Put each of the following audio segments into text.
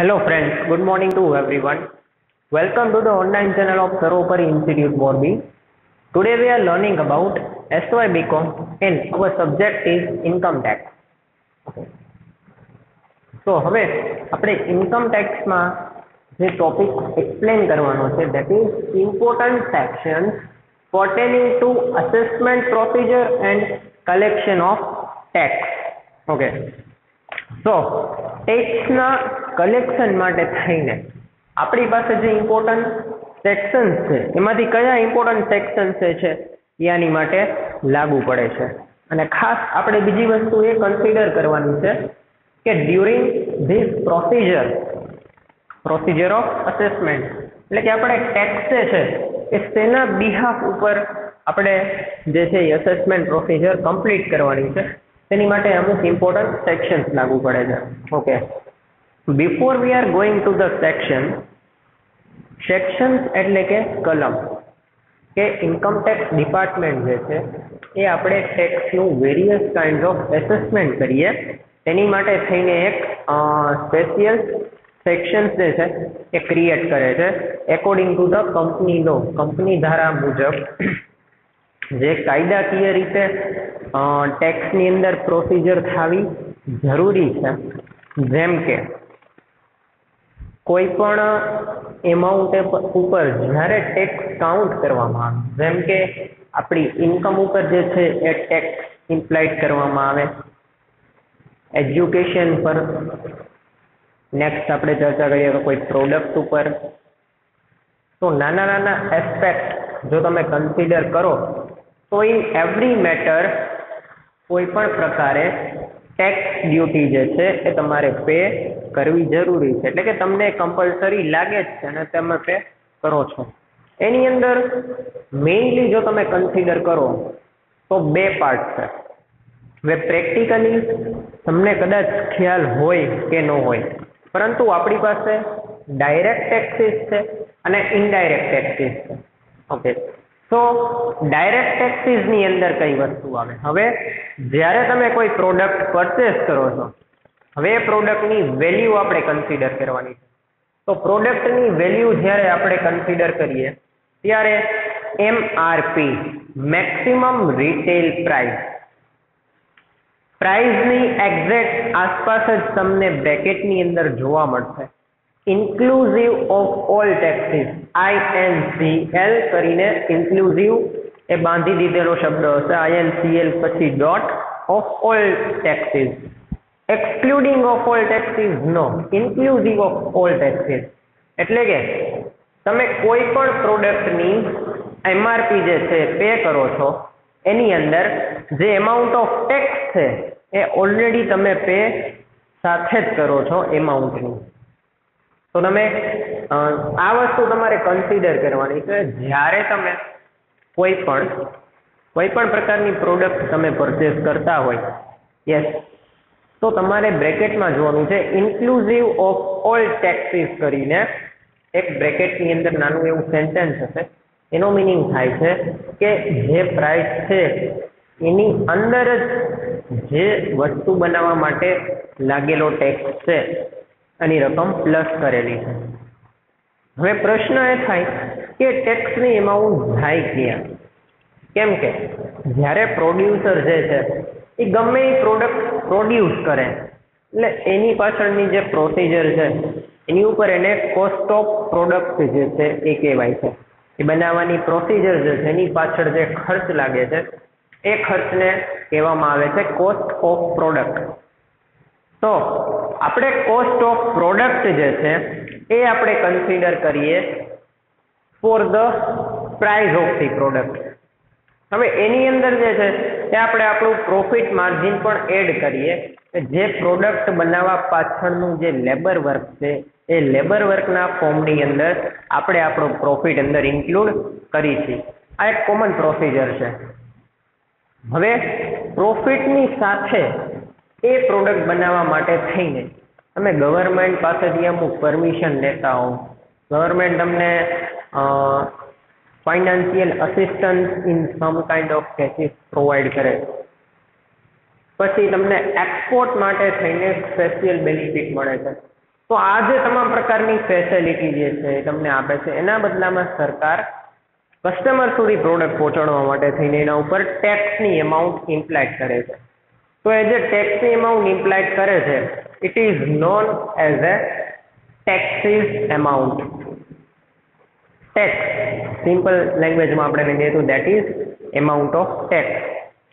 Hello friends, good morning to everyone. Welcome to the online channel of Sarvopari Institute Morbi. Today we are learning about SY BCom and our subject is income tax. Okay. So હવે આપણે income tax માં જે topic explain કરવાનો છે that is important sections pertaining to assessment procedure and collection of tax. Okay. So ટેક્સના collection માટે થઈને આપણી પાસે જે ઇમ્પોર્ટન્ટ સેક્શન્સ છે એમાંથી કયા ઇમ્પોર્ટન્ટ સેક્શન્સ છે એ આની માટે લાગુ પડે છે અને ખાસ આપણે બીજી વસ્તુ એ કન્સિડર કરવાની છે કે during this procedure of assessment એટલે કે આપણે ટેક્સ છે એ શેના બિહાફ ઉપર આપણે જે છે એ અસેસમેન્ટ પ્રોસિજર કમ્પ્લીટ કરવાની છે તેની માટે અમુક ઇમ્પોર્ટન્ટ સેક્શન્સ લાગુ પડે છે. Okay, before we are going to the sections એટલે કે કલમ કે ઇન્કમ ટેક્સ ડિપાર્ટમેન્ટ જે છે એ આપણે ટેક્સનું વેરિયસ કાઇન્ડ ઓફ એસેસમેન્ટ કરીએ તેની માટે થઈને એક સ્પેશિયલ સેક્શન્સ જે છે એ ક્રિએટ કરે છે according to the company law, company ધારા મુજબ જે કાયદાકીય રીતે ટેક્સની અંદર પ્રોસિજર થવી જરૂરી છે. જેમ કે કોઈ પણ એમાઉન્ટ ઉપર જ્યારે ટેક્સ કાઉન્ટ કરવામાં આવે, જેમ કે આપણી ઇન્કમ ઉપર જે છે એ ટેક્સ ઇમ્પ્લાઇડ કરવામાં આવે, એજ્યુકેશન પર, નેક્સ્ટ આપણે ચર્ચા કરીએ તો કોઈ પ્રોડક્ટ ઉપર. તો નાના નાના એસ્પેક્ટ જો તમે કન્સિડર કરો તો ઇન એવરી મેટર કોઈ પણ પ્રકારે ટેક્સ ડ્યુટી જે છે એ તમારે પે કરવી જરૂરી છે, એટલે કે તમને કમ્પલસરી લાગે જ છે અને તમે પે કરો છો. એની અંદર મેઇનલી જો તમે કન્સિડર કરો તો બે પાર્ટ છે. હવે પ્રેક્ટિકલી તમને કદાચ ખ્યાલ હોય કે ન હોય, પરંતુ આપણી પાસે ડાયરેક્ટ ટેક્સીસ છે અને ઇનડાયરેક્ટ ટેક્સીસ છે. ઓકે, તો ડાયરેક્ટ ટેક્સીસની અંદર કઈ વસ્તુ આવે? હવે જ્યારે તમે કોઈ પ્રોડક્ટ પરચેસ કરો છો, હવે એ પ્રોડક્ટની વેલ્યુ આપણે કન્સિડર કરવાની છે. તો પ્રોડક્ટની વેલ્યુ જ્યારે આપણે કન્સિડર કરીએ ત્યારે એમઆરપી, મેક્સિમમ રિટેલ પ્રાઇસની એક્ઝેક્ટ આસપાસ જ તમને બ્રેકેટની અંદર જોવા મળશે. Inclusive of all taxes, INCL કરીને ઇન્ક્લુઝિવ એ બાંધી દીધેલો શબ્દ હશે, INCL પછી dot of all taxes, excluding of all taxes નો, ઇન્ક્લુઝિવ ઓફ ઓલ ટેક્સીસ. એટલે કે તમે કોઈ પણ પ્રોડક્ટની એમઆરપી જે છે પે કરો છો એની અંદર જે એમાઉન્ટ ઓફ ટેક્સ છે એ ઓલરેડી તમે પે સાથે જ કરો છો એમાઉન્ટની. તો તમે આ વસ્તુ તમારે કન્સિડર કરવાની છે જ્યારે તમે કોઈ પણ પ્રકારની પ્રોડક્ટ તમે પરચેસ કરતા હોય. યસ, તો તમારે બ્રેકેટમાં જોવાનું છે ઇન્ક્લુઝિવ ઓફ ઓલ ટેક્સીસ કરીને એક બ્રેકેટની અંદર નાનું એવું સેન્ટેન્સ હશે. એનો મિનિંગ થાય છે કે જે પ્રાઇસ છે એની અંદર જ જે વસ્તુ બનાવવા માટે લાગેલો ટેક્સ છે એની રકમ પ્લસ કરેલી છે. હવે પ્રશ્ન એ થાય કે ટેક્સની એમાઉન્ટ જાય ક્યાં? કેમ કે જ્યારે પ્રોડ્યુસર જે છે એ ગમે એ પ્રોડક્ટ પ્રોડ્યુસ કરે એટલે એની પાછળની જે પ્રોસિજર છે એની ઉપર એને કોસ્ટ ઓફ પ્રોડક્ટ જે છે એ કહેવાય છે. એ બનાવવાની પ્રોસિજર જે છે એની પાછળ જે ખર્ચ લાગે છે એ ખર્ચને કહેવામાં આવે છે કોસ્ટ ઓફ પ્રોડક્ટ. તો આપણે કોસ્ટ ઓફ પ્રોડક્ટ જે છે એ આપણે કન્સિડર કરીએ for the price of the product. હવે એની અંદર જે છે એ આપણે આપણું પ્રોફિટ માર્જિન પણ એડ કરીએ કે જે પ્રોડક્ટ બનાવવા પાછળનું જે લેબર વર્ક છે એ લેબર વર્કના ફોર્મની અંદર આપણે આપણો પ્રોફિટ અંદર ઇન્ક્લુડ કરી છીએ. આ એક કોમન પ્રોસિજર છે. હવે પ્રોફિટની સાથે એ પ્રોડક્ટ બનાવવા માટે થઈને તમે ગવર્મેન્ટ પાસેથી અમુક પરમિશન લેતા હો, ગવર્મેન્ટ તમને financial assistance in sum kind of cases provide કરે, પછી તમને એક્સપોર્ટ માટે થઈને સ્પેશિયલ બેનિફિટ મળે છે. તો આ જે તમામ પ્રકારની ફેસિલિટી જે છે એ તમને આપે છે, એના બદલામાં સરકાર કસ્ટમર સુધી પ્રોડક્ટ પહોંચાડવા માટે થઈને એના ઉપર ટેક્સની અમાઉન્ટ ઇમ્પ્લાઇડ કરે છે. તો એ જે ટેક્સની અમાઉન્ટ ઇમ્પ્લાઇડ કરે છે it is known as a taxes amount. Tax simple લેંગ્વેજમાં આપણે કહીએ તો that is amount of tax.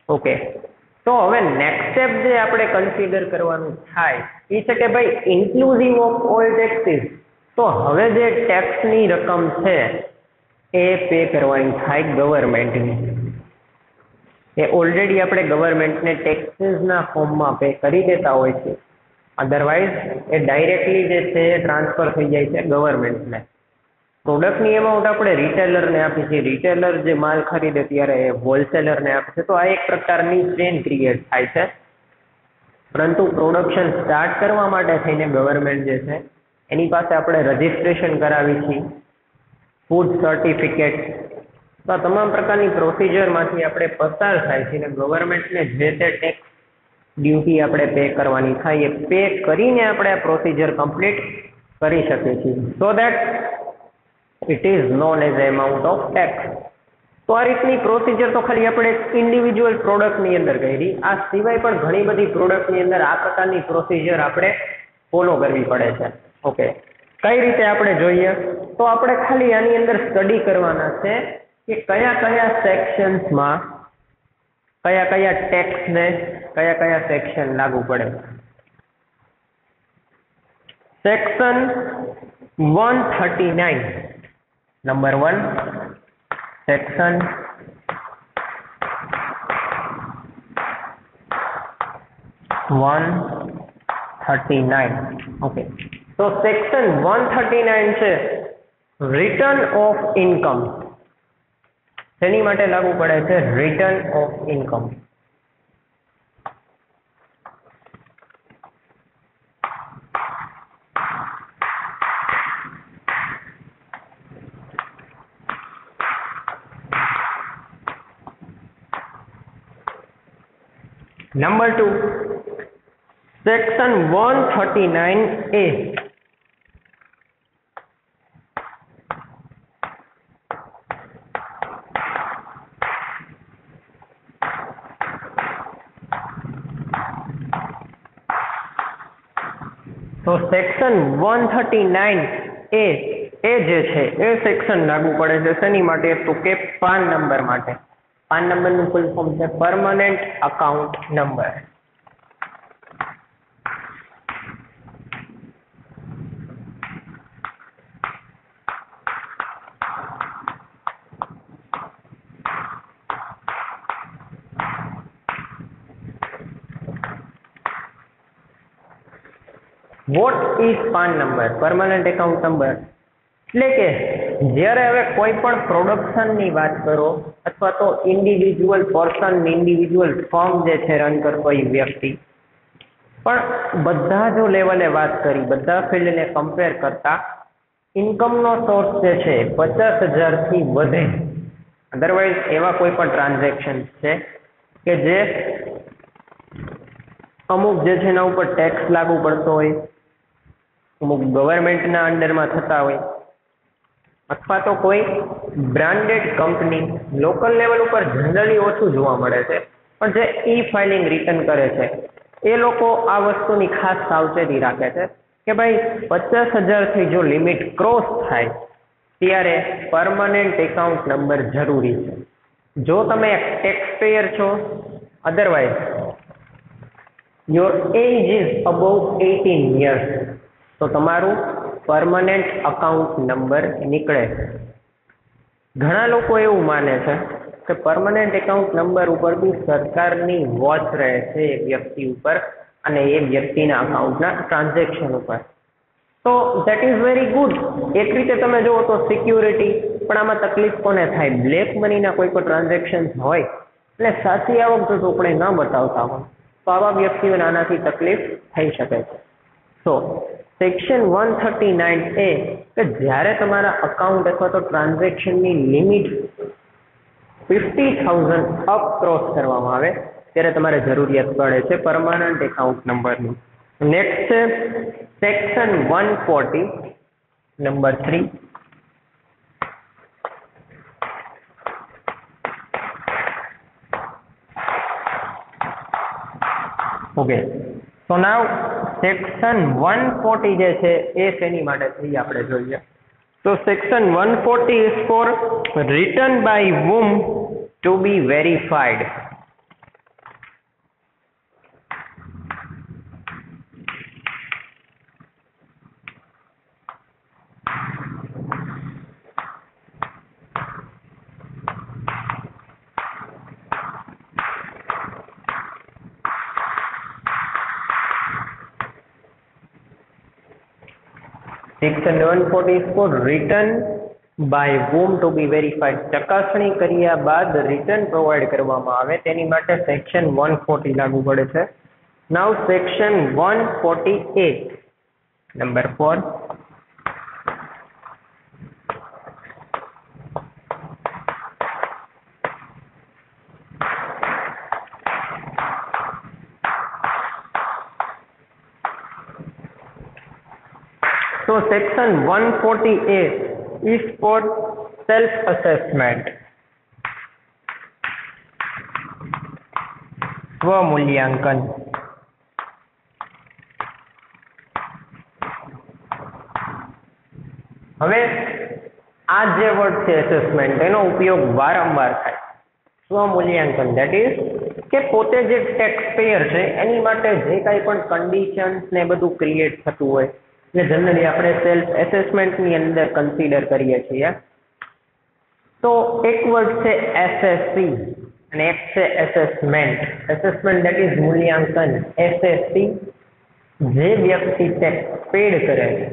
Okay, તો હવે નેક્સ્ટ સ્ટેપ જે આપણે કન્સિડર કરવાનું થાય એ છે કે ભાઈ ઇન્ક્લુઝિવ ઓફ ઓલ ટેક્સીસ. તો હવે જે ટેક્સની રકમ છે એ પે કરવાની થાય ગવર્મેન્ટની. એ ઓલરેડી આપણે ગવર્મેન્ટને ટેક્સીસના ફોર્મમાં પે કરી દેતા હોય છે, અધરવાઇઝ એ ડાયરેક્ટલી જે છે એ ટ્રાન્સફર થઈ જાય છે ગવર્મેન્ટને. પ્રોડક્ટની અમાઉન્ટ આપણે રિટેલરને આપી છે, રિટેલર જે માલ ખરીદે ત્યારે એ હોલસેલરને આપે છે. તો આ એક પ્રકારની ચેન ક્રિએટ થાય છે. પરંતુ પ્રોડક્શન સ્ટાર્ટ કરવા માટે થઈને ગવર્મેન્ટ જે છે એની પાસે આપણે રજીસ્ટ્રેશન કરાવી છીએ, ફૂડ સર્ટિફિકેટ. તો આ તમામ પ્રકારની પ્રોસિજરમાંથી આપણે પસાર થાય છે અને ગવર્મેન્ટને જે તે ટેક્સ ડ્યુટી આપણે પે કરવાની થાય એ પે કરીને આપણે આ પ્રોસિજર કમ્પ્લીટ કરી શકીએ છીએ. So that it is known as amount of tax. તો આ રીતની પ્રોસિજર તો ખાલી આપણે ઇન્ડિવિજ્યુઅલ પ્રોડક્ટની અંદર કરી. આ સિવાય પણ ઘણી બધી પ્રોડક્ટની અંદર આ પ્રકારની પ્રોસિજર આપણે ફોલો કરવી પડે છે. ઓકે, કઈ રીતે આપણે જોઈએ તો આપણે ખાલી આની અંદર સ્ટડી કરવાના છે કે કયા કયા સેક્શન્સમાં કયા કયા ટેક્સને કયા કયા સેક્શન લાગુ પડે. Section 139 number 1 section 139. ઓકે, તો સેક્શન 139 છે રિટર્ન ઓફ ઇન્કમ. તેની માટે લાગુ પડે છે return of income. Number 2 section 139A. તો સેક્શન 139A એ જે છે એ સેક્શન લાગુ પડે છે શેની માટે તો કે પાન નંબર માટે. પાન નંબરનું ફૂલ ફોર્મ છે permanent account number. What is PAN number? Permanent account number એટલે કે જ્યારે હવે કોઈ પણ પ્રોડક્શનની વાત કરો અથવા તો ઇન્ડિવિજ્યુઅલ પર્સન ઇન્ડિવિજ્યુઅલ ફર્મ જે છે રન કરતો એ વ્યક્તિ, પણ બધા જો લેવલે વાત કરી, બધા ફિલ્ડને કમ્પેર કરતા ઇન્કમનો સોર્સ જે છે 50,000 થી વધે, અધરવાઇઝ એવા કોઈ પણ ટ્રાન્ઝેક્શન છે કે જે અમુક જે છે એના ઉપર ટેક્સ લાગુ પડતો હોય, અમુક ગવર્મેન્ટના અંડરમાં થતા હોય, અથવા તો કોઈ બ્રાન્ડેડ કંપની લોકલ લેવલ ઉપર જનરલી ઓછું જોવા મળે છે, પણ જે ઈ ફાઇલિંગ રિટર્ન કરે છે એ લોકો આ વસ્તુની ખાસ સાવચેતી રાખે છે કે ભાઈ 50,000 થી જો લિમિટ ક્રોસ થાય ત્યારે પરમનન્ટ એકાઉન્ટ નંબર જરૂરી છે. જો તમે એક ટેક્સ પેયર છો, otherwise your age is above 18 years, તો તમારું પરમનન્ટ અકાઉન્ટ નંબર નીકળે. ઘણા લોકો એવું માને છે કે પરમનન્ટ એકાઉન્ટ નંબર ઉપર બી સરકારની વોચ રહે છે એ વ્યક્તિ ઉપર અને એ વ્યક્તિના અકાઉન્ટના ટ્રાન્ઝેક્શન ઉપર. તો ધેટ ઇઝ વેરી ગુડ. એક રીતે તમે જુઓ તો સિક્યુરિટી, પણ આમાં તકલીફ કોને થાય? બ્લેક મનીના કોઈ પણ ટ્રાન્ઝેક્શન હોય એટલે સાચી આવક જો ચોપડે ન બતાવતા હોય તો આવા વ્યક્તિઓને આનાથી તકલીફ થઈ શકે છે. તો સેક્શન 139A કે જ્યારે તમારા અકાઉન્ટ અથવા તો ટ્રાન્ઝેક્શનની લિમિટ 50,000 અપ ક્રોસ કરવામાં આવે ત્યારે તમારે જરૂરિયાત પડે છે પરમનન્ટ એકાઉન્ટ નંબરની. નેક્સ્ટ છે સેક્શન 140 નંબર 3. ઓકે, સો નાવ સેક્શન 140 જે છે એ શેની માટે થઈ આપણે જોઈએ. તો section 140 is for return by whom to be verified. Section 140 is for written by whom to be verified. ચકાસણી કર્યા બાદ રિટર્ન પ્રોવાઈડ કરવામાં આવે તેની માટે સેક્શન 140 લાગુ પડે છે. Now section 148 number 4. So section 148 is for self-assessment. સ્વમૂલ્યાંકન. હવે આ જે વર્ડ છે એસેસમેન્ટ એનો ઉપયોગ વારંવાર થાય. સ્વમૂલ્યાંકન ધેટ ઇઝ કે પોતે જે ટેક્સ પેયર છે એની માટે જે કાંઈ પણ કન્ડિશન્સ ને બધું ક્રિએટ થતું હોય એટલે જનરલી આપણે સેલ્ફ એસેસમેન્ટની અંદર કન્સિડર કરીએ છીએ. તો એક વર્ડ છે એસએસસી અને એક છે એસેસમેન્ટ. એસેસમેન્ટ ધેટ ઇઝ મૂલ્યાંકન. એસએસસી જે વ્યક્તિ ટેક્સ પેડ કરે છે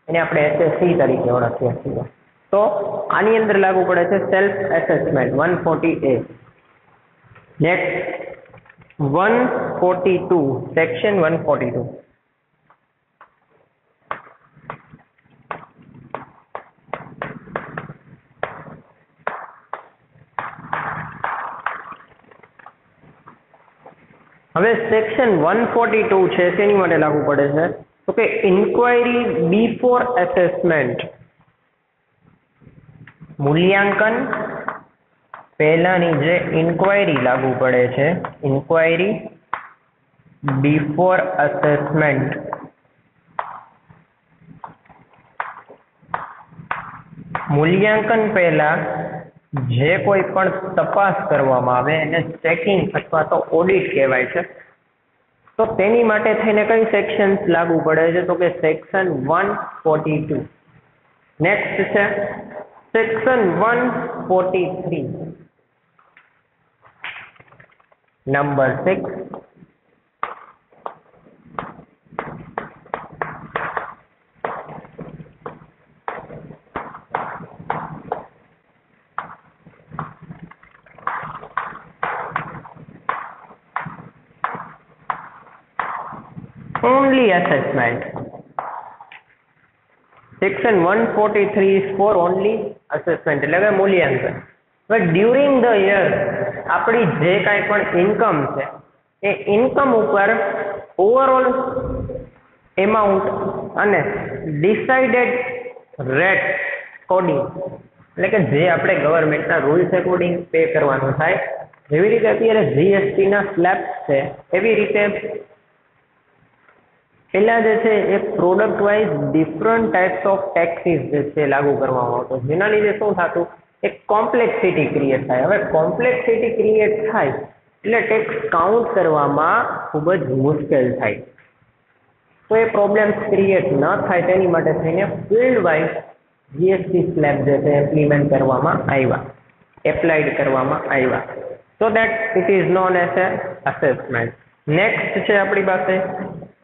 એને આપણે એસએસસી તરીકે ઓળખીએ છીએ. તો આની અંદર લાગુ પડે છે self assessment 140A. Next 142 section 142. હવે સેક્શન 142 છે તેની માટે લાગુ પડે છે તો કે ઇન્ક્વાયરી બિફોર એસેસમેન્ટ. મૂલ્યાંકન પહેલાની જે ઇન્ક્વાયરી લાગુ પડે છે ઇન્ક્વાયરી બિફોર એસેસમેન્ટ. મૂલ્યાંકન પહેલા જે કોઈ પણ તપાસ કરવામાં આવે એને ચેકિંગ અથવા તો ઓડિટ કહેવાય છે. તો તેની માટે થઈને કઈ સેક્શન્સ લાગુ પડે છે તો કે સેક્શન 142. નેક્સ્ટ છે section 143 number 6. only assessment. Section 143 is for only assessment એટલે કે મૂલ્યાંકન. but during the year આપણી જે કાંઈ પણ ઇન્કમ છે એ ઇન્કમ ઉપર ઓવરઓલ એમાઉન્ટ અને ડિસાઇડેડ રેટ કોડિંગ એટલે કે જે આપણે ગવર્મેન્ટના રૂલ્સ એકોર્ડિંગ પે કરવાનું થાય. જેવી રીતે અત્યારે જીએસટી ના સ્લેબ્સ છે એવી રીતે પહેલા જે છે એ product wise different types of taxes જે છે લાગુ કરવામાં આવતો જેના લીધે શું થતું એક કોમ્પ્લેક્સિટી ક્રિએટ થાય. હવે કોમ્પ્લેક્સિટી ક્રિએટ થાય એટલે ટેક્સ કાઉન્ટ કરવામાં ખૂબ જ મુશ્કેલ થાય. તો એ પ્રોબ્લેમ્સ ક્રિએટ ન થાય તેની માટે થઈને ફિલ્ડ વાઇઝ જીએસટી સ્લેબ જે છે ઇમ્પ્લિમેન્ટ કરવામાં આવ્યા, એપ્લાઇડ કરવામાં આવ્યા. So that it is known as a assessment. Next છે આપણી પાસે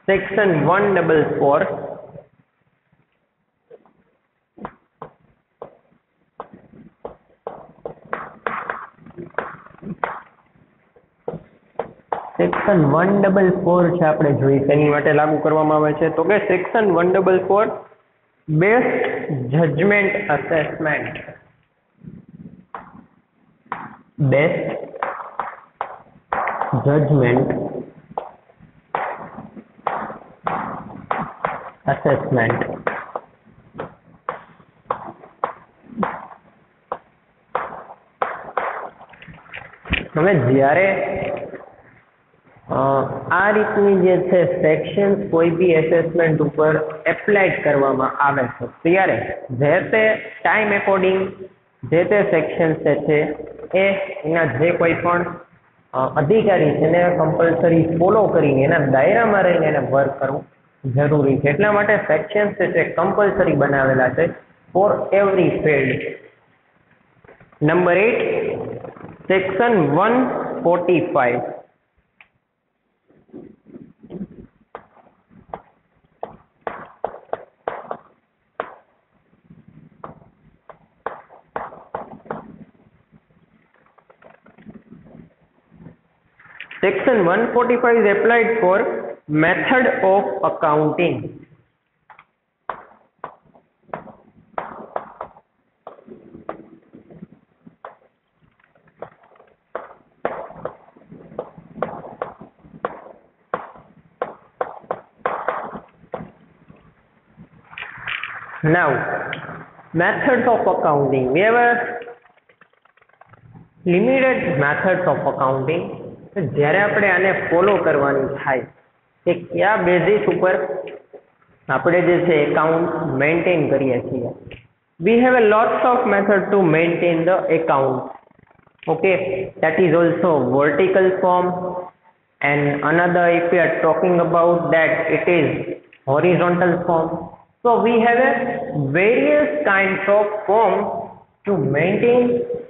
સેક્શન 144. સેક્શન 144 છે આપણે જોઈએ તેની માટે લાગુ કરવામાં આવે છે તો કે section 144 best judgement assessment. Best judgement assessment. હવે જ્યારે આ રીતની જે છે સેક્શન્સ કોઈ બી એસેસમેન્ટ ઉપર એપ્લાઇડ કરવામાં આવે છે ત્યારે જે તે ટાઈમ એકોર્ડિંગ જે તે સેક્શન્સ છે એ એના જે કોઈ પણ અધિકારી છે એને કમ્પલસરી ફોલો કરીને એના દાયરામાં રહીને એને વર્ક કરવું જરૂરી છે. એટલા માટે સેક્શન્સ છે કમ્પલસરી બનાવેલા છે for every field. Number 8 section 145. Section 145 is applied for method of accounting. Now, methods of accounting. We have a limited methods of accounting. જ્યારે આપણે આને ફોલો કરવાની થાય કે કયા બેઝિસ ઉપર આપણે જે છે એકાઉન્ટ મેન્ટેન કરીએ છીએ. We have a lots of method to maintain the account. Okay, that is also vertical form, and another if we are talking about that it is horizontal form. So we have a various kinds of form to maintain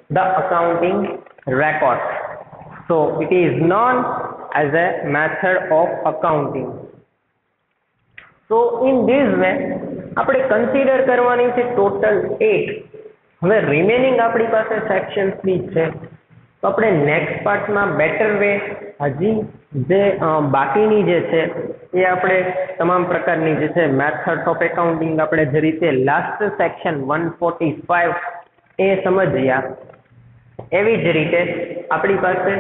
the accounting record. So it is known as a method of accounting. So in this way આપણે consider કરવાની છે total 8. હવે remaining આપણી પાસે sections બી છે તો આપણે next પાર્ટમાં better way હજી જે બાકીની જે છે એ આપણે તમામ પ્રકારની જે છે મેથડ્સ ઓફ એકાઉન્ટિંગ આપણે જે રીતે લાસ્ટ સેક્શન 145 એ સમજ્યા એવી જ રીતે આપણી પાસે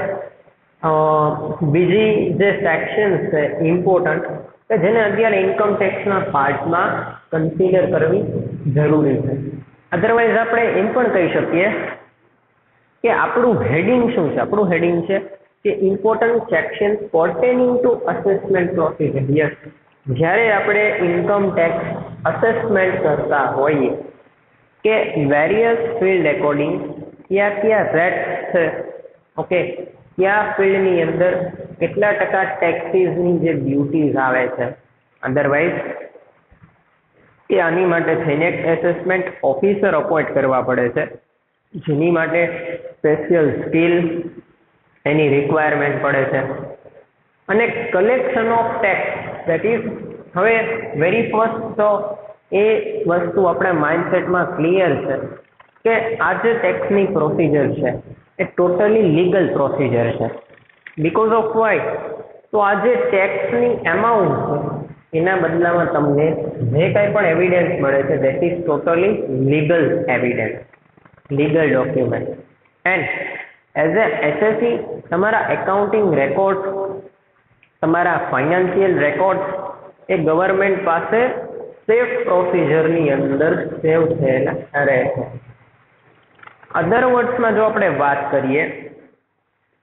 બીજી જે સેક્શન્સ છે ઇમ્પોર્ટન્ટ કે જેને અત્યારે ઇન્કમ ટેક્સના પાર્ટમાં કન્સિડર કરવી જરૂરી છે. અધરવાઇઝ આપણે એમ પણ કહી શકીએ કે આપણું હેડિંગ શું છે? આપણું હેડિંગ છે કે important section pertaining to assessment procedure. Yes, જ્યારે આપણે ઇન્કમ ટેક્સ અસેસમેન્ટ કરતા હોઈએ કે વેરિયસ ફિલ્ડ એકોર્ડિંગ કયા રેટ્સ છે, ઓકે, કયા ફિલ્ડની અંદર કેટલા ટકા ટેક્સીસની જે ડ્યુટીઝ આવે છે. અધરવાઇઝ એ આની માટે થઈને એક એસેસમેન્ટ ઓફિસર અપોઇન્ટ કરવા પડે છે જેની માટે સ્પેશિયલ સ્કિલ એની રિક્વાયરમેન્ટ પડે છે. અને collection of tax that is, હવે વેરી ફર્સ્ટ તો એ વસ્તુ આપણા માઇન્ડસેટમાં ક્લિયર છે કે આ જે ટેક્સની પ્રોસિજર છે એ ટોટલી લીગલ પ્રોસિજર છે. Because of why? તો આ જે ટેક્સની એમાઉન્ટ છે એના બદલામાં તમને જે કાંઈ પણ એવિડન્સ મળે છે that is totally legal evidence, legal document. And as a SSC તમારા એકાઉન્ટિંગ રેકોર્ડ, તમારા ફાઇનાન્શિયલ રેકોર્ડ એ ગવર્મેન્ટ પાસે સેફ પ્રોસિજરની અંદર સેવ થયેલા રહે છે. અધર વર્ડ્સમાં જો આપણે વાત કરીએ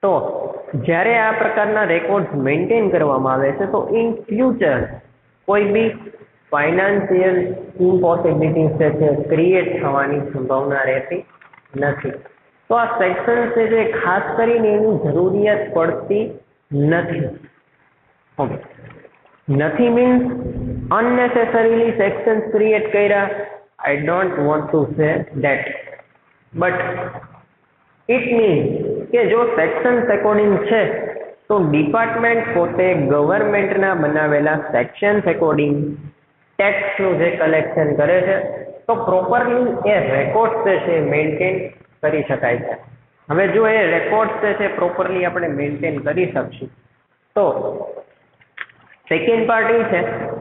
તો જ્યારે આ પ્રકારના રેકોર્ડ્સ મેન્ટેન કરવામાં આવે છે તો ઇન ફ્યુચર કોઈ બી ફાઇનાન્શિયલ ઇમ્પોસિબિલિટીઝ છે ક્રિએટ થવાની સંભાવના રહેતી નથી. તો આ સેક્શન છે જે ખાસ કરીને એની જરૂરિયાત પડતી નથી. ઓકે, નથી મીન્સ અનનેસેસરીલી સેક્શન્સ ક્રિએટ કર્યા, I don't want to say that, but it means કે જો સેક્શન્સ એકોર્ડિંગ છે તો ડિપાર્ટમેન્ટ પોતે ગવર્મેન્ટના બનાવેલા સેક્શન્સ એકોર્ડિંગ ટેક્સનું જે કલેક્શન કરે છે તો પ્રોપરલી એ રેકોર્ડ્સ જે છે મેન્ટેન કરી શકાય છે. હવે જો એ રેકોર્ડ્સ જે છે પ્રોપરલી આપણે મેન્ટેન કરી શકશું તો સેકન્ડ પાર્ટ એ છે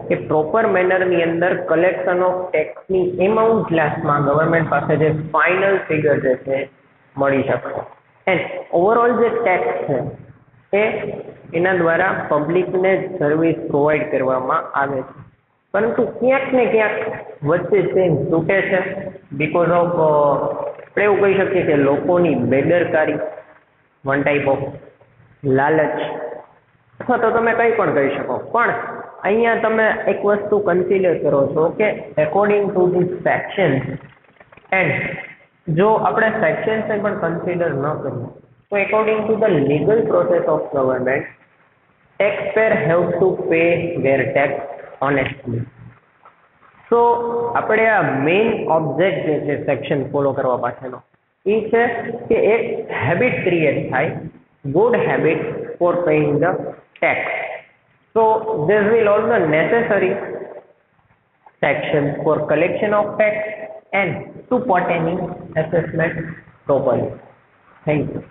કે પ્રોપર મેનરની અંદર કલેક્શન ઓફ ટેક્સની એમાઉન્ટ લાસ્ટમાં ગવર્મેન્ટ પાસે જે ફાઇનલ ફિગર જે છે મળી શકશે. એન્ડ ઓવરઓલ જે ટેક્સ છે એ એના દ્વારા પબ્લિકને સર્વિસ પ્રોવાઈડ કરવામાં આવે છે. પરંતુ ક્યાંક ને ક્યાંક વચ્ચે ચેન્જ તૂટે છે બીકોઝ ઓફ આપણે એવું કહી શકીએ કે લોકોની બેદરકારી, વન ટાઈપ ઓફ લાલચ, અથવા તો તમે કંઈ પણ કહી શકો. પણ અહીંયા તમે એક વસ્તુ કન્સિડર કરો છો કે according to this section, and જો આપણે સેક્શન્સને પણ કન્સિડર ન કરીએ તો according to the legal process of government, taxpayer have to pay their tax honestly. સો આપણે આ મેઇન ઓબ્જેક્ટ જે છે સેક્શન ફોલો કરવા પાછળનો એ છે કે એક હેબિટ ક્રિએટ થાય, good habit for paying the tax. So this will all the necessary section for collection of tax and to pertaining assessment properly. Thank you.